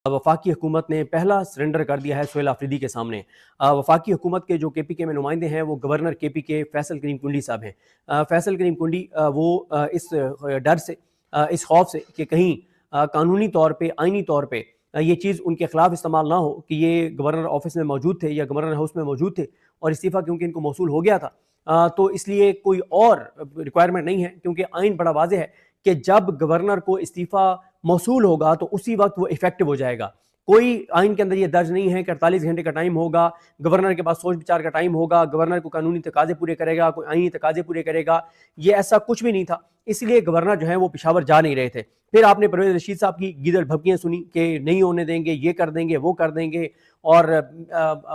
वफाकी हुकूमत ने पहला सरेंडर कर दिया है सुहेल आफरीदी के सामने। वफाकी हुकूमत के जो KPK में नुमाइंदे हैं वो गवर्नर KPK फैसल करीम कुंडी साहब हैं। फैसल करीम कुंडी वो इस डर से, इस खौफ से कि कहीं कानूनी तौर पे, आइनी तौर पे ये चीज़ उनके खिलाफ इस्तेमाल ना हो कि ये गवर्नर ऑफिस में मौजूद थे या गवर्नर हाउस में मौजूद थे और इस्तीफ़ा क्योंकि इनको मौसूल हो गया था, तो इसलिए कोई और रिक्वायरमेंट नहीं है, क्योंकि आइन बड़ा वाज़ेह है कि जब गवर्नर को इस्तीफ़ा मौसूल होगा तो उसी वक्त वो इफेक्टिव हो जाएगा। कोई आइन के अंदर ये दर्ज नहीं है कि 48 घंटे का टाइम होगा, गवर्नर के पास सोच विचार का टाइम होगा, गवर्नर को कानूनी तकाजे पूरे करेगा, कोई आइनी तकाजे पूरे करेगा, ये ऐसा कुछ भी नहीं था। इसलिए गवर्नर जो है वो पेशावर जा नहीं रहे थे। फिर आपने परवेज रशीद साहब की गीदड़ भभकियां सुनी कि नहीं होने देंगे, ये कर देंगे, वो कर देंगे, और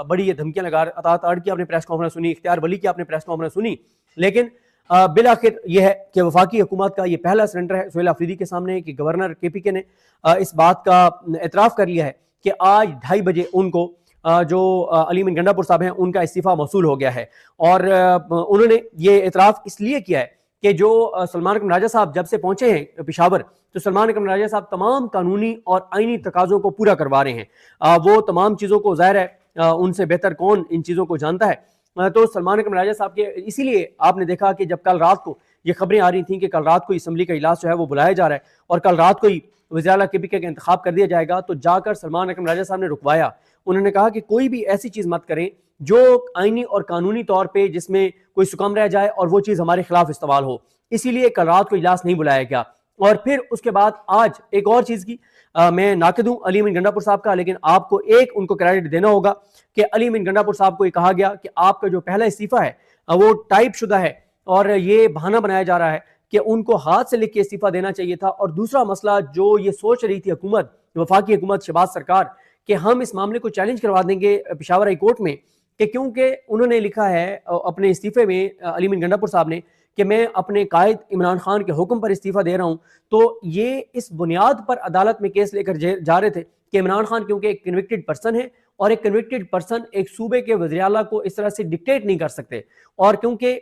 बड़ी ये धमकियां लगा। अतात आड़ की आपने प्रेस कॉन्फ्रेंस सुनी, इख्तियार वली की आपने प्रेस कॉन्फ्रेंस सुनी, लेकिन बिल आखिर यह है कि वफाकी हुकूमत का ये पहला सरेंडर है सुहेल आफरीदी के सामने कि गवर्नर KPK ने इस बात का एतराफ़ कर लिया है कि आज 2:30 बजे उनको जो अली अमीन गंडापुर साहब हैं उनका इस्तीफ़ा मौसूल हो गया है। और उन्होंने ये एतराफ़ इसलिए किया है कि जो सलमान अकरम राजा साहब जब से पहुंचे हैं पेशावर, तो सलमान अकरम राजा साहब तमाम कानूनी और आइनी तकाज़ों को पूरा करवा रहे हैं। वो तमाम चीज़ों को, ज़ाहिर है उनसे बेहतर कौन इन चीज़ों को जानता है, तो सलमान अकरम राजा साहब के, इसीलिए आपने देखा कि जब कल रात को ये खबरें आ रही थी कि कल रात को असम्बली का इजलास जो है वो बुलाया जा रहा है और कल रात को ही वज़ीर आला KPK का इंतखाब कर दिया जाएगा, तो जाकर सलमान अकरम राजा साहब ने रुकवाया। उन्होंने कहा कि कोई भी ऐसी चीज़ मत करें जो आइनी और कानूनी तौर पर जिसमें कोई सुकम रह जाए और वो चीज़ हमारे खिलाफ इस्तेमाल हो, इसीलिए कल रात को इजलास नहीं बुलाया गया। और फिर उसके बाद आज एक और चीज़ की मैं नाक़िद हूँ अली अमीन गंडापुर साहब का, लेकिन आपको एक उनको क्रेडिट देना होगा कि अली अमीन गंडापुर साहब को ये कहा गया कि आपका जो पहला इस्तीफ़ा है वो टाइप शुदा है और ये बहाना बनाया जा रहा है कि उनको हाथ से लिख के इस्तीफ़ा देना चाहिए था। और दूसरा मसला जो ये सोच रही थी हुकूमत, वफाकी हुकूमत, शहबाज सरकार, कि हम इस मामले को चैलेंज करवा देंगे पेशावर हाई कोर्ट में, कि क्योंकि उन्होंने लिखा है अपने इस्तीफ़े में अली अमीन गंडापुर साहब ने कि मैं अपने कायद इमरान खान के हुक्म पर इस्तीफ़ा दे रहा हूँ, तो ये इस बुनियाद पर अदालत में केस लेकर जा रहे थे कि इमरान खान क्योंकि एक कन्विक्टेड पर्सन है और एक कन्विक्टेड पर्सन एक सूबे के वज़ीर आला को इस तरह से डिक्टेट नहीं कर सकते, और क्योंकि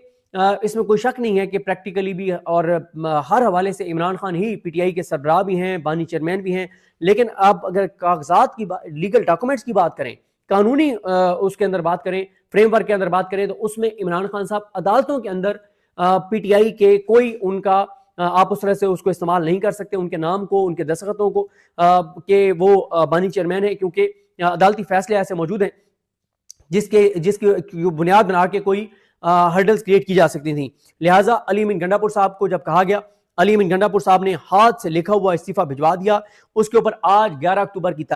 इसमें कोई शक नहीं है कि प्रैक्टिकली भी और हर हवाले से इमरान खान ही PTI के सरबराह भी हैं, बानी चेयरमैन भी हैं, लेकिन आप अगर कागजात की लीगल डॉक्यूमेंट्स की बात करें, कानूनी उसके अंदर बात करें, फ्रेमवर्क के अंदर बात करें, तो उसमें इमरान खान साहब अदालतों के अंदर PTI के कोई उनका आप उस तरह से उसको इस्तेमाल नहीं कर सकते, उनके नाम को, उनके दस्तखतों को, कि वो बानी चेयरमैन है, क्योंकि अदालती फैसले ऐसे मौजूद हैं जिसकी बुनियाद बना के कोई हर्डल्स क्रिएट की जा सकती थी। लिहाजा अली अमीन गंडापुर साहब को जब कहा गया, अली अमीन गंडापुर साहब ने हाथ से लिखा हुआ इस्तीफा भिजवा दिया। उसके ऊपर आज 11 अक्टूबर की